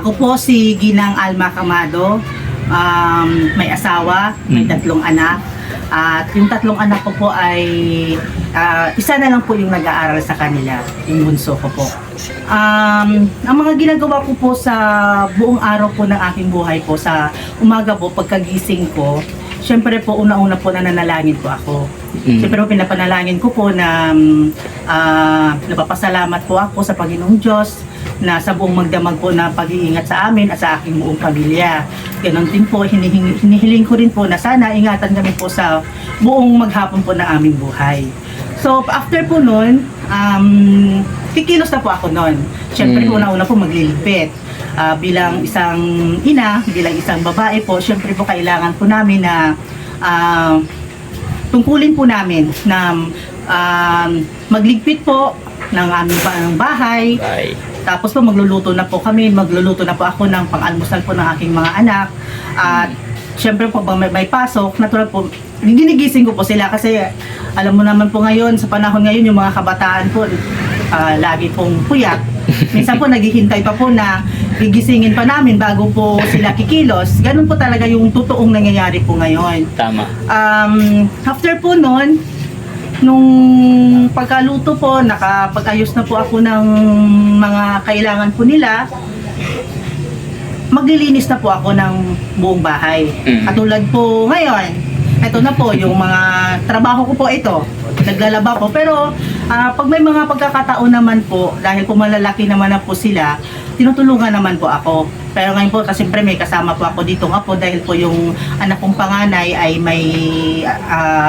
Ako po si Ginang Alma Camado. May asawa, may 3 anak. At yung 3 anak ko po ay isa na lang po yung nag-aaral sa kanila, yung bunso ko po. Ang mga ginagawa ko po sa buong araw po ng aking buhay po, sa umaga po, pagkagising ko, syempre po una-una po nananalangin po ako. Syempre po pinapanalangin ko po na napapasalamat po ako sa Panginoong Diyos na sa buong magdamag po na pag-iingat sa amin at sa aking buong pamilya. Ganon din po, hinihiling ko rin po na sana ingatan kami po sa buong maghapon po ng aming buhay. So after po nun, kikilos na po ako nun. Syempre po una-una po magliligpit. Bilang isang ina, bilang isang babae po, syempre po kailangan po namin na tungkulin po namin na magligpit po ng aming bahay. Tapos po magluluto na po kami, magluluto na po ako ng pang-almusal po ng aking mga anak. At syempre po pag may pasok, natural po, ginigising ko po sila kasi alam mo naman po ngayon, sa panahon ngayon, yung mga kabataan po, lagi pong puyat. Minsan po naghihintay pa po na gigisingin pa namin bago po sila kikilos. Ganun po talaga yung totoong nangyayari po ngayon. Tama. After po nun, nung pagkaluto po, nakapag-ayos na po ako ng mga kailangan po nila, maglilinis na po ako ng buong bahay. Katulad po ngayon, ito na po yung mga trabaho ko po ito. Naglalaba po. Pero pag may mga pagkakataon naman po, dahil po malalaki naman na po sila, tinutulungan naman po ako. Pero ngayon po, kasi siyempre may kasama po ako dito nga po dahil po yung anak kong panganay ay may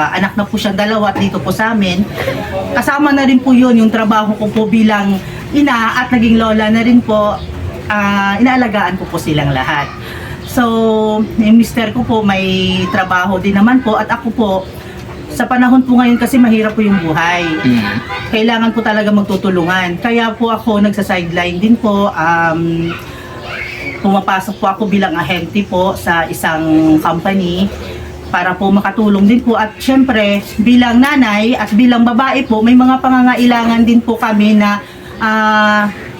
anak na po siya 2 dito po sa amin. Kasama na rin po yun yung trabaho ko po bilang ina at naging lola na rin po. Inaalagaan ko po silang lahat. So, yung mister ko po may trabaho din naman po at ako po, sa panahon po ngayon kasi mahirap po yung buhay. Kailangan po talaga magtutulungan. Kaya po ako nagsa-sideline din po. Pumapasok po ako bilang ahente po sa isang company para po makatulong din po. At syempre, bilang nanay at bilang babae po, may mga pangangailangan din po kami na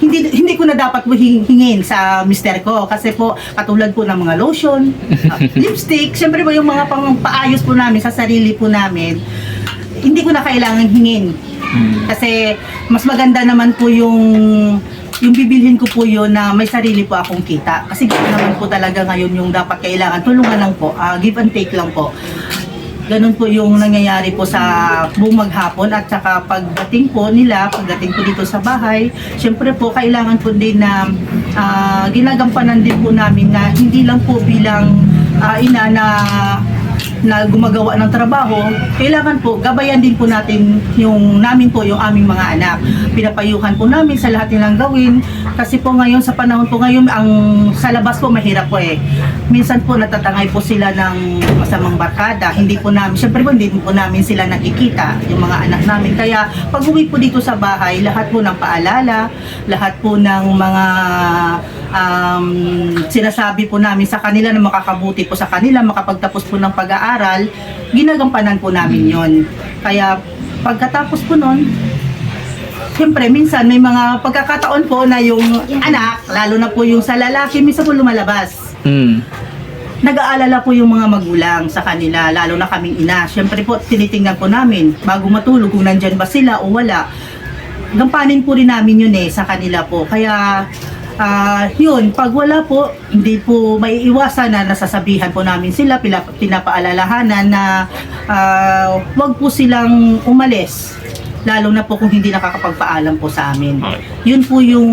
hindi ko na dapat hingin sa mister ko kasi po katulad po ng mga lotion, lipstick, syempre po yung mga paayos po namin sa sarili po namin, hindi ko na kailangan hingin. Kasi mas maganda naman po yung bibilhin ko po yun na may sarili po akong kita. Kasi ganoon naman po talaga ngayon yung dapat kailangan. Tulungan lang po, give and take lang po. Ganun po yung nangyayari po sa buong maghapon at saka pagdating po po dito sa bahay, syempre po kailangan po din na ginagampanan din po namin na hindi lang po bilang ina na gumagawa ng trabaho, kailangan po gabayan din po natin yung aming mga anak. Pinapayuhan po namin sa lahat nilang gawin kasi po ngayon sa panahon po ngayon ang sa labas po mahirap po eh. Minsan po natatangay po sila ng masamang barkada. Hindi po namin, syempre po hindi po namin sila nakikita yung mga anak namin. Kaya pag uwi po dito sa bahay, lahat po ng paalala, lahat po ng mga sinasabi po namin sa kanila na makakabuti po sa kanila, makapagtapos po ng pag-aaral, ginagampanan po namin yon. Kaya pagkatapos po nun, siyempre minsan may mga pagkakataon po na yung anak, lalo na po yung sa lalaki, minsan po lumalabas. Nag-aalala po yung mga magulang sa kanila, lalo na kaming ina. Siyempre po tinitingnan po namin bago matulog kung nandyan ba sila o wala. Gampanin po rin namin yun sa kanila po. Kaya yun, pag wala po, hindi po may iwasan na nasasabihan po namin sila, pinapaalalahanan na wag po silang umalis. Lalo na po kung hindi nakakapagpaalam po sa amin. Yun po yung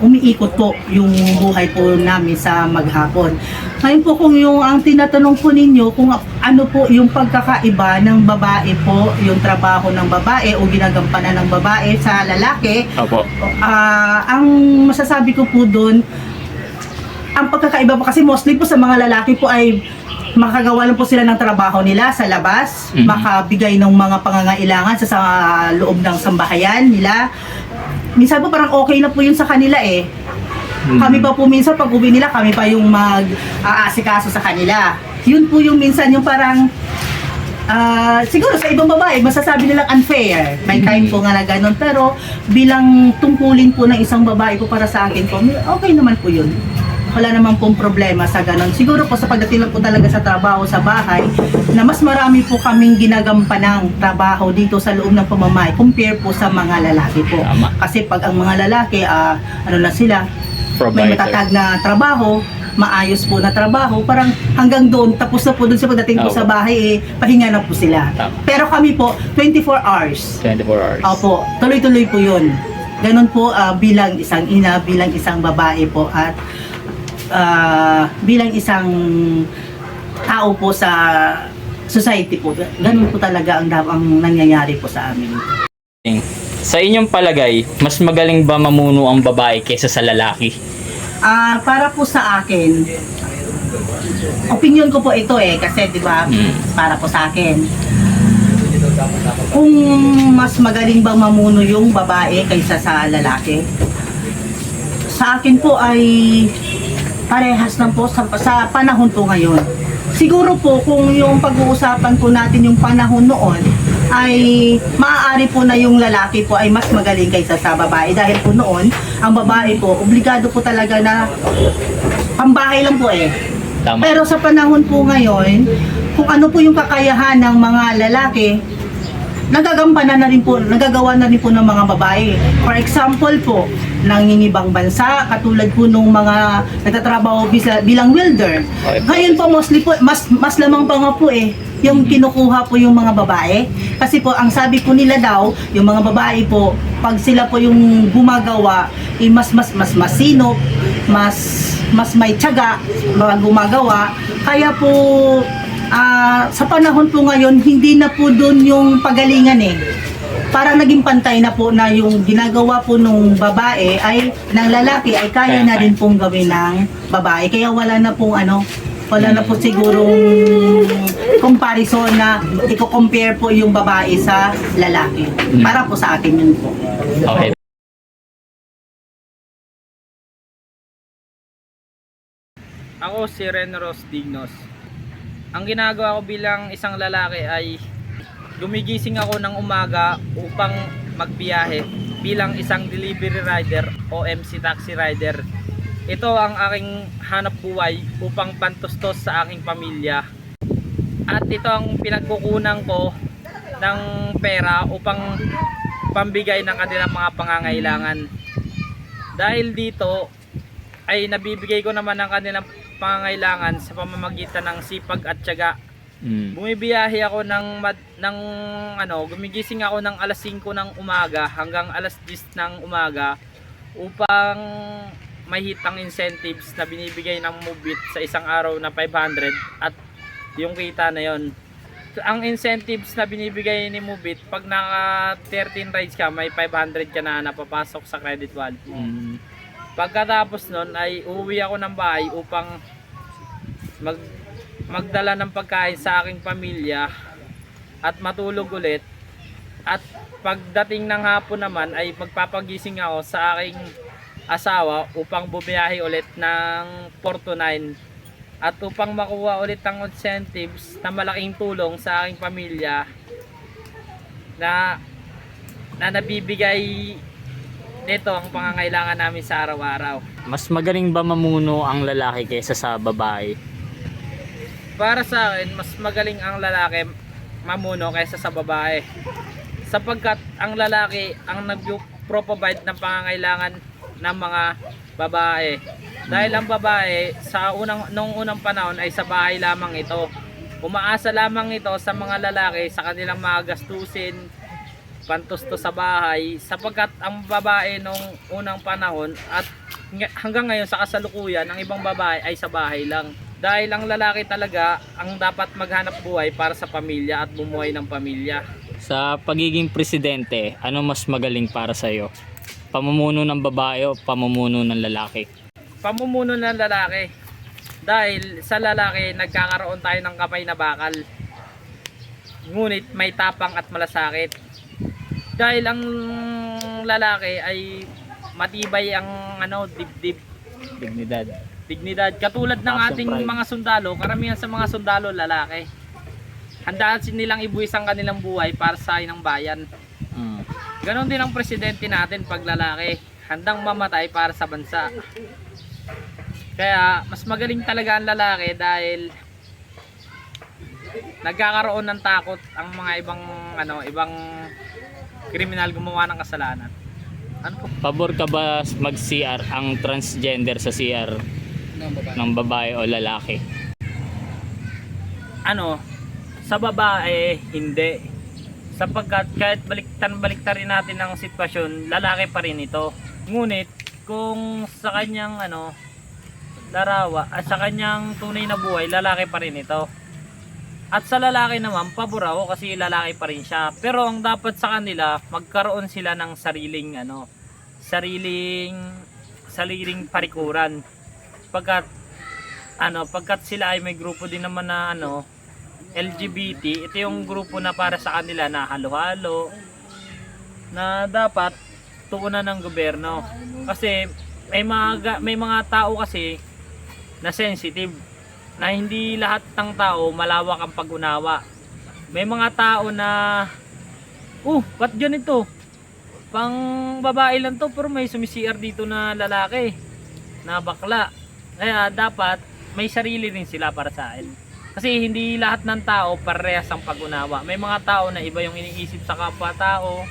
umiikot po yung buhay po namin sa maghapon. Ngayon po kung ang tinatanong po ninyo kung ano po yung pagkakaiba ng babae po, yung trabaho ng babae o ginagampanan ng babae sa lalaki. Opo. Ang masasabi ko po doon, ang pagkakaiba po kasi mostly po sa mga lalaki po ay makagawa lang po sila ng trabaho nila sa labas, makabigay ng mga pangangailangan sa loob ng sambahayan nila. Minsan po parang okay na po yun sa kanila eh. Kami pa po minsan pag uwi nila, kami pa yung mag-aasikaso sa kanila. Yun po yung minsan yung parang Siguro sa ibang babae, masasabi nilang unfair. May time po nga na ganun. Pero bilang tungkulin po ng isang babae po para sa akin po, okay naman po yun. Wala naman pong problema sa ganun. Siguro po sa pagdating lang po talaga sa trabaho sa bahay, na mas marami po kaming ginagampanang trabaho dito sa loob ng pamamahay compare po sa mga lalaki po. Tama. Kasi pag ang mga lalaki, ano na sila, may Provider. matatag na trabaho, maayos po na trabaho, parang hanggang doon, tapos na po doon sa pagdating po Oo. sa bahay, pahinga na po sila. Tama. Pero kami po, 24 hours. 24 hours. Opo, tuloy-tuloy po yun. Ganon po bilang isang ina, bilang isang babae po, at bilang isang tao po sa society po. Ganon po talaga ang nangyayari po sa amin. Sa inyong palagay, mas magaling ba mamuno ang babae kaysa sa lalaki? Para po sa akin, opinion ko po ito kasi 'di ba, para po sa akin. Kung mas magaling bang mamuno yung babae kaysa sa lalaki, sa akin po ay parehas lang po sa panahon po ngayon. Siguro po kung yung pag-uusapan po natin yung panahon noon, ay maaari po na yung lalaki po ay mas magaling kaysa sa babae, dahil po noon ang babae po obligado po talaga na pambahay lang po Tama. Pero sa panahon po ngayon, kung ano po yung kakayahan ng mga lalaki, nagagampanan na rin po, nagagawa na rin po ng mga babae. For example po, nangingibang bansa, katulad po nung mga nagtatrabaho bilang welder. Okay. Ngayon po mostly po, mas lamang pa nga po yung kinukuha po yung mga babae. Kasi po, ang sabi po nila daw, yung mga babae po, pag sila po yung gumagawa, mas masinop, mas may tiyaga, mga gumagawa. Kaya po, sa panahon po ngayon, hindi na po doon yung pagalingan Para naging pantay na po na yung ginagawa po nung babae ay ng lalaki ay kaya na rin pong gawin ng babae. Kaya wala na pong wala na po sigurong comparison na i-compare po yung babae sa lalaki. Para po sa akin yun po. Okay. Ako si Ren Ross Dignos. Ang ginagawa ko bilang isang lalaki ay gumigising ako ng umaga upang magbiyahe bilang isang delivery rider o MC taxi rider. Ito ang aking hanap buhay upang pantustos sa aking pamilya. At ito ang pinagkukunan ko ng pera upang pambigay ng kanilang mga pangangailangan. Dahil dito ay nabibigay ko naman ang kanilang pangangailangan sa pamamagitan ng sipag at tiyaga. Bumibiyahe ako gumigising ako ng alas 5 ng umaga hanggang alas 10 ng umaga upang may hitang incentives na binibigay ng Mubit sa isang araw na 500 at yung kita na yon. Ang incentives na binibigay ni Mubit, pag naka 13 rides ka, may 500 ka na napapasok sa credit wallet mo. Pagkatapos nun ay uuwi ako ng bahay upang magdala ng pagkain sa aking pamilya at matulog ulit. At pagdating ng hapon naman ay magpapagising ako sa aking asawa upang bumiyahe ulit ng 4 to 9 at upang makuha ulit ang incentives na malaking tulong sa aking pamilya na nabibigay nito ang pangangailangan namin sa araw-araw. Mas magaling ba mamuno ang lalaki kaysa sa babae? Para sa akin, mas magaling ang lalaki mamuno kaysa sa babae. Sapagkat ang lalaki ang nag-provide ng pangangailangan ng mga babae. Dahil ang babae noong unang panahon ay sa bahay lamang ito. Umaasa lamang ito sa mga lalaki sa kanilang mga gastusin, pantusto sa bahay, sapagkat ang babae nung unang panahon at hanggang ngayon sa kasalukuyan, ang ibang babae ay sa bahay lang. Dahil ang lalaki talaga ang dapat maghanap buhay para sa pamilya at bumuhay ng pamilya. Sa pagiging presidente, ano mas magaling para sa iyo? Pamumuno ng babae o pamumuno ng lalaki? Pamumuno ng lalaki. Dahil sa lalaki, nagkakaroon tayo ng kamay na bakal. Ngunit may tapang at malasakit. Dahil ang lalaki ay matibay ang dibdib, Dignidad. katulad ng Passion, ating pride. mga sundalo, karamihan sa mga sundalo lalaki. handa nilang ibuwis ang kanilang buhay para sa ng bayan. Mm. Ganon din ang presidente natin pag lalaki, handang mamatay para sa bansa. Kaya mas magaling talaga ang lalaki dahil nagkakaroon ng takot ang mga ibang kriminal gumawa ng kasalanan. Ano po? Pabor ka ba mag-CR ang transgender sa CR ng babae o lalaki? Sa babae, hindi. Sapagkat kahit baliktarin natin ang sitwasyon, lalaki pa rin ito. Ngunit kung sa kanyang larawa at sa kanyang tunay na buhay, lalaki pa rin ito. At sa lalaki naman, pabor ako kasi lalaki pa rin siya. Pero ang dapat sa kanila, magkaroon sila ng sariling parikuran. Pagkat sila ay may grupo din naman na LGBT, ito yung grupo na para sa kanila na halo-halo na dapat tuunan ng gobyerno. Kasi may mga tao kasi na sensitive, na hindi lahat ng tao malawak ang pag-unawa. May mga tao na ba't ganito? Pang babae lang to pero may sumisiR dito na lalaki, na bakla. Kaya dapat may sarili rin sila para sa akin. Kasi hindi lahat ng tao parehas ang pag-unawa. May mga tao na iba yung iniisip sa kapwa-tao,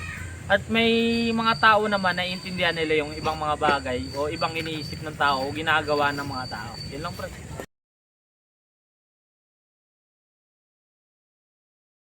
at may mga tao naman na intindihan nila yung ibang mga bagay o ibang iniisip ng tao o ginagawa ng mga tao. Yun lang, pre.